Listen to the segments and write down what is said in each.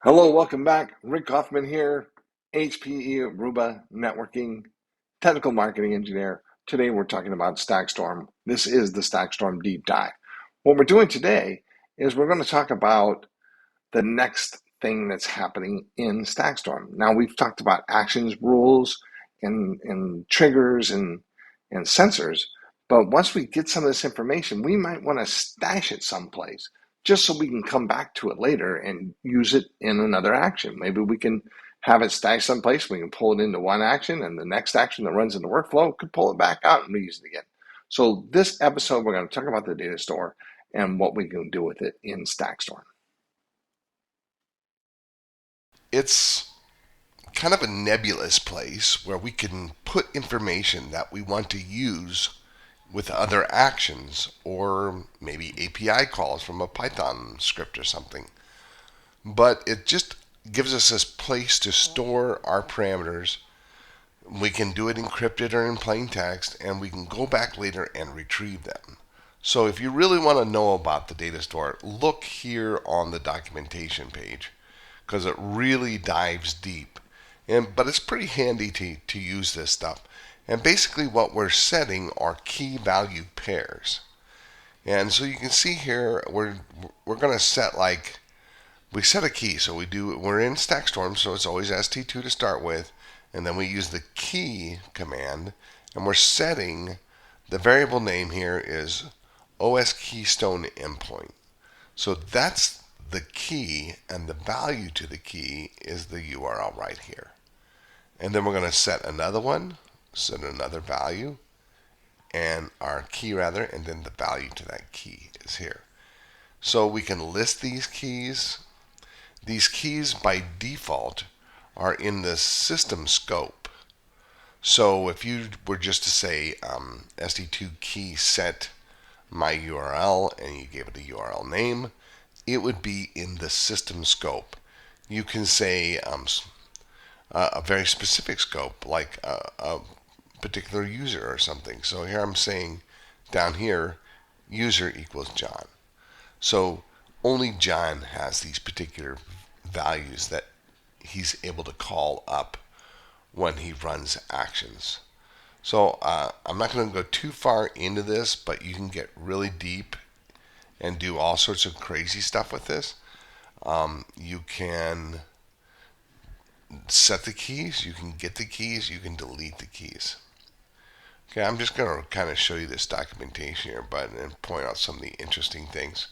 Hello, welcome back. Rick Kaufman here, HPE Aruba Networking, Technical Marketing Engineer. Today we're talking about StackStorm. This is the StackStorm Deep Dive. What we're doing today is we're going to talk about the next thing that's happening in StackStorm. Now we've talked about actions, rules, and triggers and sensors, but once we get some of this information, we might want to stash it someplace just so we can come back to it later and use it in another action. Maybe we can have it stashed someplace, we can pull it into one action, and the next action that runs in the workflow could pull it back out and reuse it again. So this episode, we're going to talk about the data store and what we can do with it in StackStorm. It's kind of a nebulous place where we can put information that we want to use with other actions or maybe API calls from a Python script or something. But it just gives us this place to store our parameters. We can do it encrypted or in plain text, and we can go back later and retrieve them. So if you really want to know about the data store, look here on the documentation page because it really dives deep. But it's pretty handy to use this stuff. And basically what we're setting are key value pairs. And so you can see here we're going to set we set a key. So we're in StackStorm, so it's always st2 to start with, and then we use the key command, and we're setting the variable name here is OS Keystone Endpoint. So that's the key, and the value to the key is the URL right here. And then we're going to set another one, set another value, and our key rather, and then the value to that key is here. So we can list these keys. These keys by default are in the system scope. So if you were just to say st2 key set my URL and you gave it a URL name, it would be in the system scope. You can say a very specific scope, like a particular user or something. So here I'm saying down here, user equals John. So only John has these particular values that he's able to call up when he runs actions. So I'm not going to go too far into this, but you can get really deep and do all sorts of crazy stuff with this. You can set the keys, you can get the keys, you can delete the keys. Okay, I'm just going to kind of show you this documentation here, but and point out some of the interesting things.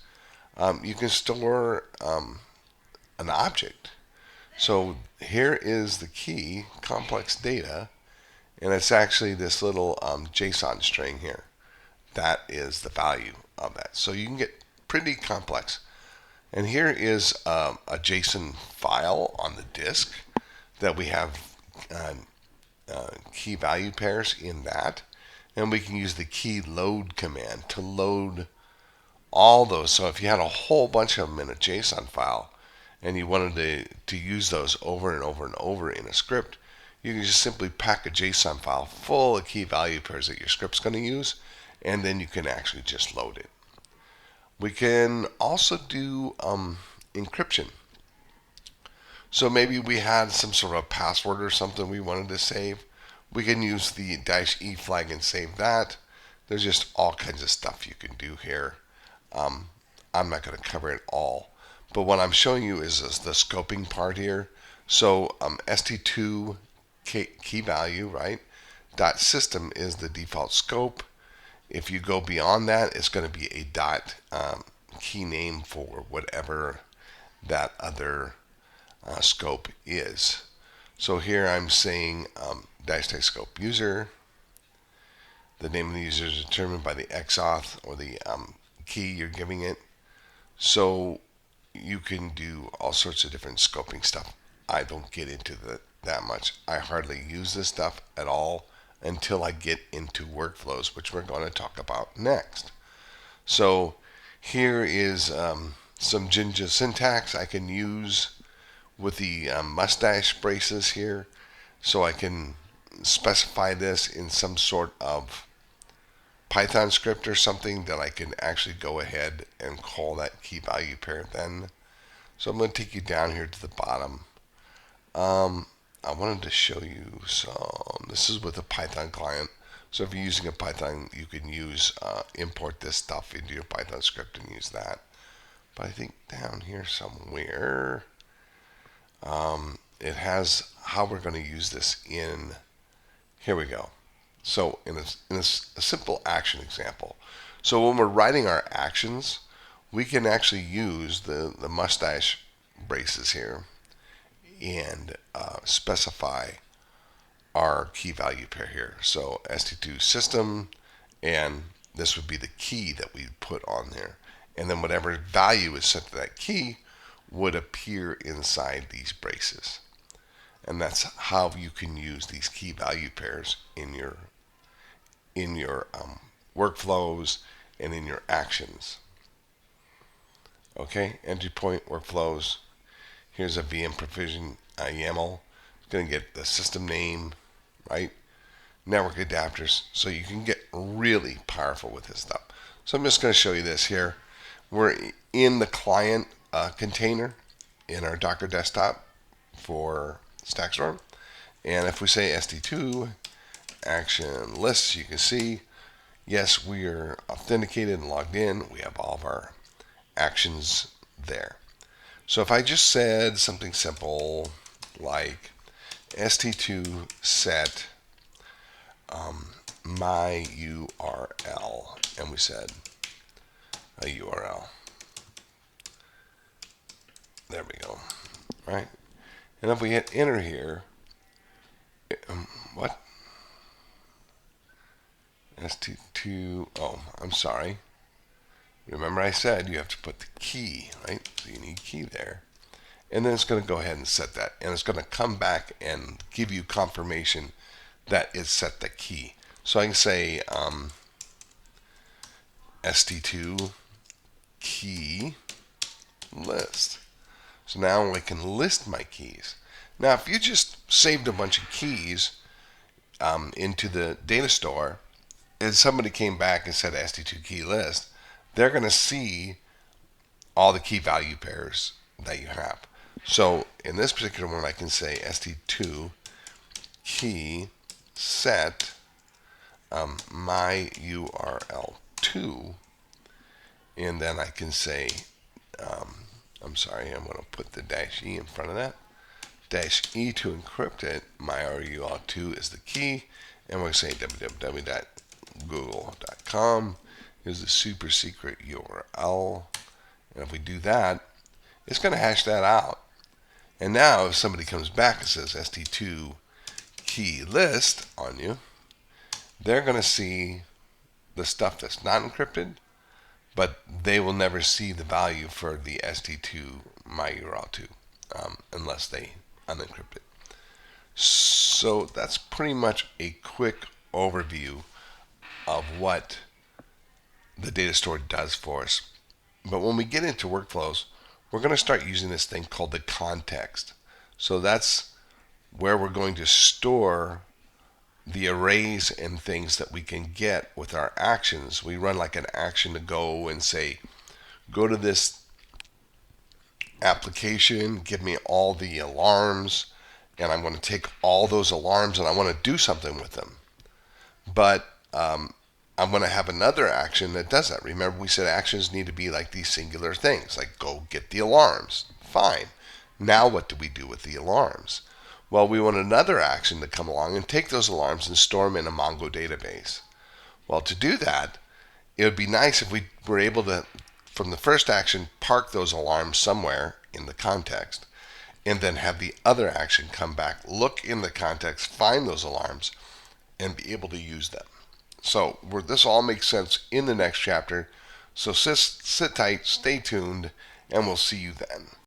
You can store an object. So here is the key, complex data, and it's actually this little JSON string here. That is the value of that. So you can get pretty complex. And here is a JSON file on the disk that we have key value pairs in that. And we can use the key load command to load all those. So if you had a whole bunch of them in a JSON file and you wanted to use those over and over and over in a script, you can just simply pack a JSON file full of key value pairs that your script's going to use, and then you can actually just load it. We can also do encryption. So maybe we had some sort of password or something we wanted to save. We can use the -e flag and save that. There's just all kinds of stuff you can do here. I'm not going to cover it all, but what I'm showing you is the scoping part here. So st2 key value, right? Dot system is the default scope. If you go beyond that, it's going to be a dot key name for whatever that other scope is. So here I'm saying dash scope user. The name of the user is determined by the XAuth or the key you're giving it. So you can do all sorts of different scoping stuff. I don't get into that much. I hardly use this stuff at all until I get into workflows, which we're going to talk about next. So here is some Jinja syntax I can use with the mustache braces here. So I can specify this in some sort of Python script or something that I can actually go ahead and call that key value pair then. So I'm going to take you down here to the bottom. I wanted to show you some. This is with a Python client. So if you're using a Python, you can use import this stuff into your Python script and use that. But I think down here somewhere, it has how we're going to use this in. Here we go. So in a simple action example. So when we're writing our actions, we can actually use the mustache braces here and specify our key value pair here. So st2 system, and this would be the key that we put on there. And then whatever value is set to that key would appear inside these braces. And that's how you can use these key value pairs in your workflows and in your actions. Okay, entry point workflows. Here's a VM provision YAML. It's going to get the system name, right? Network adapters, so you can get really powerful with this stuff. So I'm just going to show you this here. We're in the client container in our Docker desktop for StackStorm. And if we say st2 action lists, you can see, yes, we are authenticated and logged in. We have all of our actions there. So if I just said something simple like st2 set my URL, and we said a URL. There we go. Right? And if we hit enter here, what? st2, oh, I'm sorry. Remember I said you have to put the key, right? So you need key there. And then it's going to go ahead and set that. And it's going to come back and give you confirmation that it set the key. So I can say st2 key list. So now I can list my keys. Now if you just saved a bunch of keys into the data store and somebody came back and said st2 key list, they're going to see all the key value pairs that you have. So in this particular one, I can say st2 key set my URL2, and then I can say, I'm sorry, I'm going to put the -e in front of that. -e to encrypt it. My URL2 is the key, and we'll say www.google.com is the super secret URL. And if we do that, it's going to hash that out. And now if somebody comes back and says st2 key list on you, they're going to see the stuff that's not encrypted, but they will never see the value for the st2 my URL2 unless they unencrypt it. So that's pretty much a quick overview of what the data store does for us. But when we get into workflows, we're going to start using this thing called the context. So that's where we're going to store the arrays and things that we can get with our actions. We run like an action to go and say, go to this application, give me all the alarms, and I'm going to take all those alarms and I want to do something with them. But I'm going to have another action that does that. Remember, we said actions need to be like these singular things, like go get the alarms. Fine. Now what do we do with the alarms? Well, we want another action to come along and take those alarms and store them in a Mongo database. Well, to do that, it would be nice if we were able to, from the first action, park those alarms somewhere in the context, and then have the other action come back, look in the context, find those alarms, and be able to use them. So this all makes sense in the next chapter. So sit tight, stay tuned, and we'll see you then.